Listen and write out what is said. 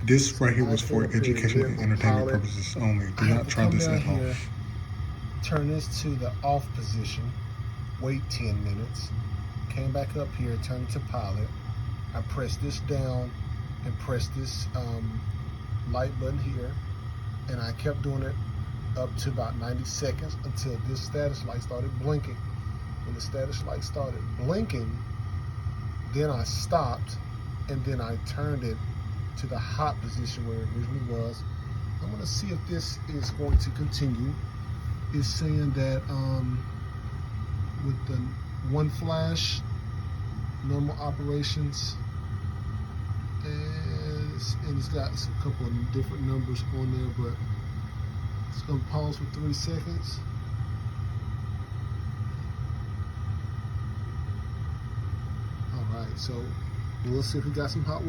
This right here was Nice for little period. education and entertainment Pilot. purposes only. I Do have not to try come this down at home. here, turn this to the off position, wait 10 minutes, came back up here, turned it to pilot. I pressed this down and pressed this light button here, and I kept doing it up to about 90 seconds until this status light started blinking. When the status light started blinking, then I stopped, and then I turned it to the hot position where it originally was. I'm gonna see if this is going to continue. It's saying that with the one flash, normal operations, and it's got a couple of different numbers on there, but it's gonna pause for 3 seconds. All right, so we'll see if we got some hot water.